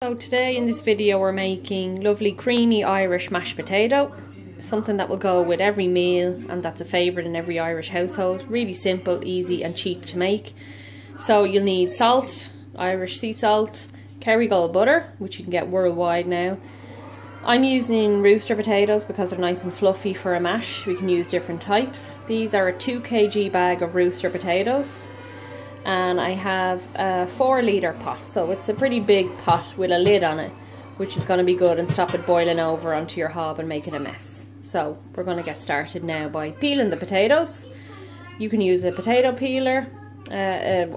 So today in this video we're making lovely creamy Irish mashed potato, something that will go with every meal and that's a favourite in every Irish household. Really simple, easy and cheap to make. So you'll need salt, Irish sea salt, Kerrygold butter, which you can get worldwide now. I'm using rooster potatoes because they're nice and fluffy for a mash. We can use different types. These are a 2 kg bag of rooster potatoes. And I have a 4-litre pot, so it's a pretty big pot with a lid on it, which is going to be good and stop it boiling over onto your hob and make it a mess. So we're going to get started now by peeling the potatoes. You can use a potato peeler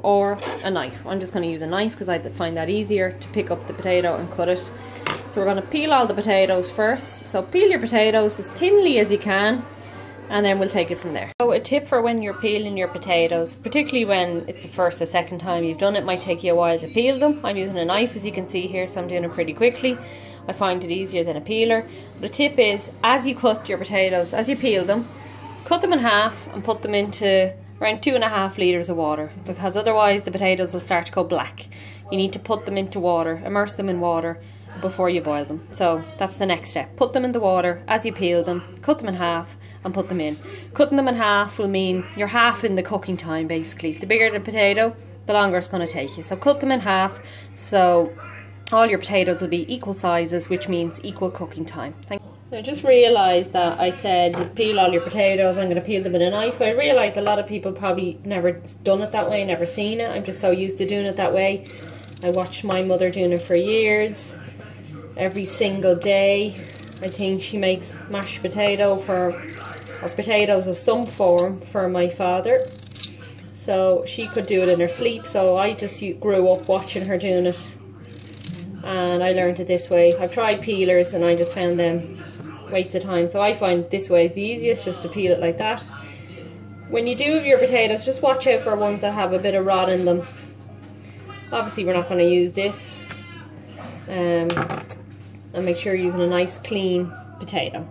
or a knife. I'm just going to use a knife because I find that easier to pick up the potato and cut it. So we're going to peel all the potatoes first. So peel your potatoes as thinly as you can, and then we'll take it from there. So a tip for when you're peeling your potatoes, particularly when it's the first or second time you've done it, might take you a while to peel them. I'm using a knife as you can see here, so I'm doing it pretty quickly. I find it easier than a peeler. The tip is, as you cut your potatoes, as you peel them, cut them in half and put them into around 2.5 litres of water, because otherwise the potatoes will start to go black. You need to put them into water, immerse them in water before you boil them. So that's the next step. Put them in the water as you peel them, cut them in half and put them in. Cutting them in half will mean you're half in the cooking time basically. The bigger the potato, the longer it's going to take you. So cut them in half so all your potatoes will be equal sizes, which means equal cooking time. I just realised that I said peel all your potatoes, I'm going to peel them with a knife. I realised a lot of people probably never done it that way, never seen it. I'm just so used to doing it that way. I watched my mother doing it for years. Every single day I think she makes mashed potato or potatoes of some form for my father. So she could do it in her sleep, so I just grew up watching her doing it. And I learned it this way. I've tried peelers and I just found them waste of time. So I find this way is the easiest, just to peel it like that. When you do your potatoes, just watch out for ones that have a bit of rot in them. Obviously we're not going to use this. And make sure you're using a nice clean potato.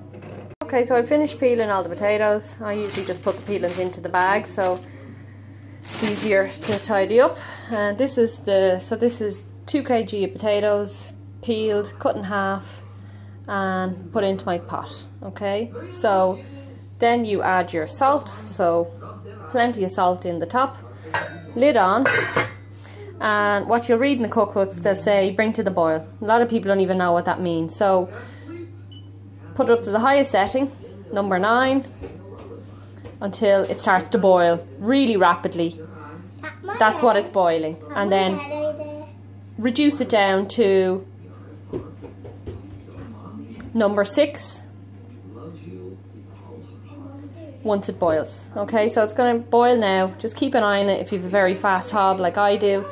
Okay, so I finished peeling all the potatoes. I usually just put the peelings into the bag, so it's easier to tidy up. And this is 2 kg of potatoes, peeled, cut in half and put into my pot. Okay, so then you add your salt, so plenty of salt in the top, lid on. And what you'll read in the cookbooks, they'll say bring to the boil. A lot of people don't even know what that means. So put it up to the highest setting, number 9, until it starts to boil really rapidly. That's what it's boiling. And then reduce it down to number 6 once it boils. Okay, so it's going to boil now. Just keep an eye on it if you have a very fast hob like I do.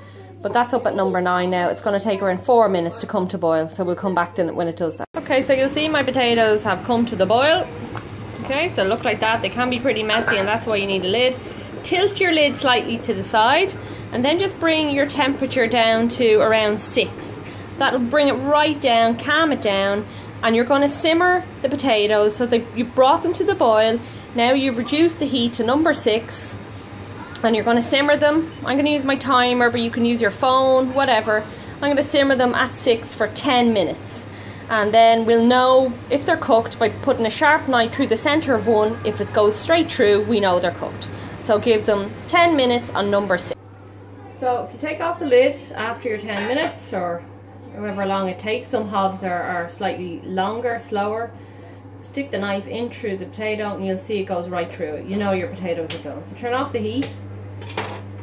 But that's up at number 9 now. It's going to take around 4 minutes to come to boil, so we'll come back to it when it does that. Okay, so you'll see my potatoes have come to the boil. Okay, so look like that. They can be pretty messy and that's why you need a lid. Tilt your lid slightly to the side and then just bring your temperature down to around 6. That'll bring it right down, calm it down, and you're going to simmer the potatoes so that you brought them to the boil. Now you've reduced the heat to number 6. And you're going to simmer them. I'm going to use my timer, but you can use your phone, whatever. I'm going to simmer them at 6 for 10 minutes. And then we'll know if they're cooked by putting a sharp knife through the centre of one. If it goes straight through, we know they're cooked. So give them 10 minutes on number 6. So if you take off the lid after your 10 minutes, or however long it takes, some hobs are slightly longer, slower. Stick the knife in through the potato and you'll see it goes right through it. You know your potatoes are done. So turn off the heat.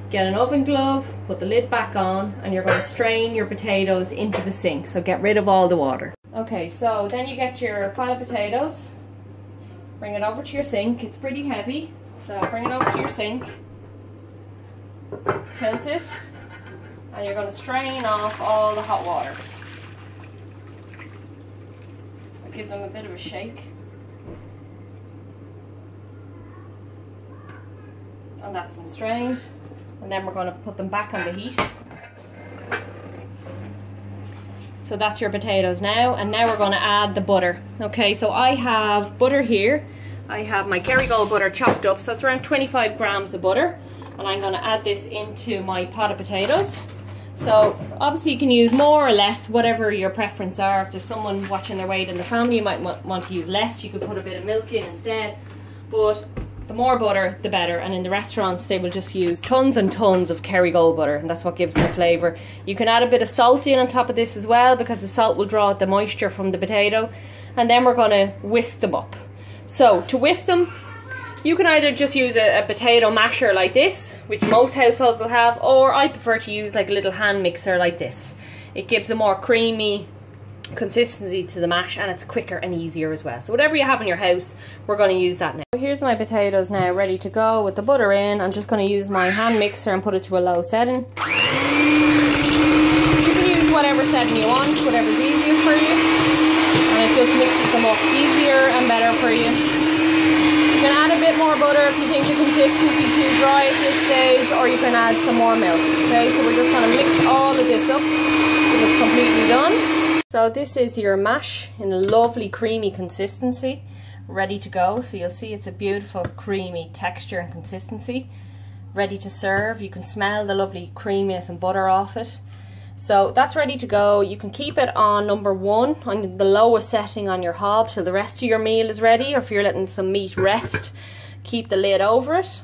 Get an oven glove, put the lid back on, and you're going to strain your potatoes into the sink, so get rid of all the water. Okay, so then you get your pot of potatoes, bring it over to your sink. It's pretty heavy, so bring it over to your sink, tilt it, and you're going to strain off all the hot water. I'll give them a bit of a shake. And that's them strained. And then we're going to put them back on the heat. So that's your potatoes now, and now we're going to add the butter. Okay, so I have butter here. I have my Kerrygold butter chopped up, so it's around 25 grams of butter. And I'm going to add this into my pot of potatoes. So obviously you can use more or less, whatever your preference are. If there's someone watching their weight in the family, you might want to use less. You could put a bit of milk in instead. But the more butter, the better. And in the restaurants, they will just use tons and tons of Kerrygold butter, and that's what gives it the flavour. You can add a bit of salt in on top of this as well, because the salt will draw out the moisture from the potato. And then we're going to whisk them up. So to whisk them, you can either just use a potato masher like this, which most households will have, or I prefer to use like a little hand mixer like this. It gives a more creamy consistency to the mash, and it's quicker and easier as well. So whatever you have in your house, we're going to use that now. Here's my potatoes now ready to go with the butter in. I'm just going to use my hand mixer and put it to a low setting. You can use whatever setting you want, whatever's easiest for you, and it just mixes them up easier and better for you. You can add a bit more butter if you think the consistency too dry at this stage, or you can add some more milk. Okay, so we're just going to mix all of this up till it's completely done. So this is your mash in a lovely creamy consistency, ready to go. So you'll see it's a beautiful creamy texture and consistency, ready to serve. You can smell the lovely creaminess and butter off it. So that's ready to go. You can keep it on number 1 on the lowest setting on your hob till the rest of your meal is ready, or if you're letting some meat rest, keep the lid over it.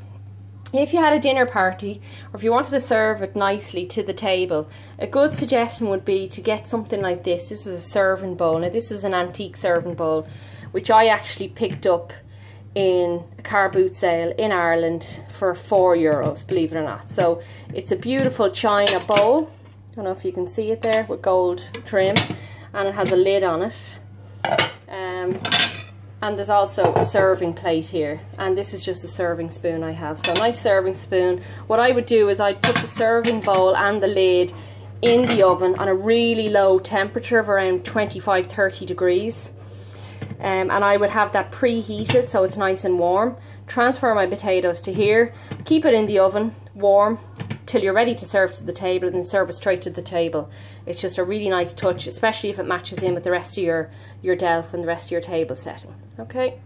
If you had a dinner party, or if you wanted to serve it nicely to the table, a good suggestion would be to get something like this. This is a serving bowl. Now this is an antique serving bowl, which I actually picked up in a car boot sale in Ireland for €4, believe it or not. So it's a beautiful china bowl. I don't know if you can see it there, with gold trim, and it has a lid on it. And there's also a serving plate here, and this is just a serving spoon I have. So a nice serving spoon. What I would do is I'd put the serving bowl and the lid in the oven on a really low temperature of around 25-30 degrees. And I would have that preheated so it's nice and warm. Transfer my potatoes to here, keep it in the oven warm till you're ready to serve to the table, and then serve it straight to the table. It's just a really nice touch, especially if it matches in with the rest of your delf and the rest of your table setting. Okay.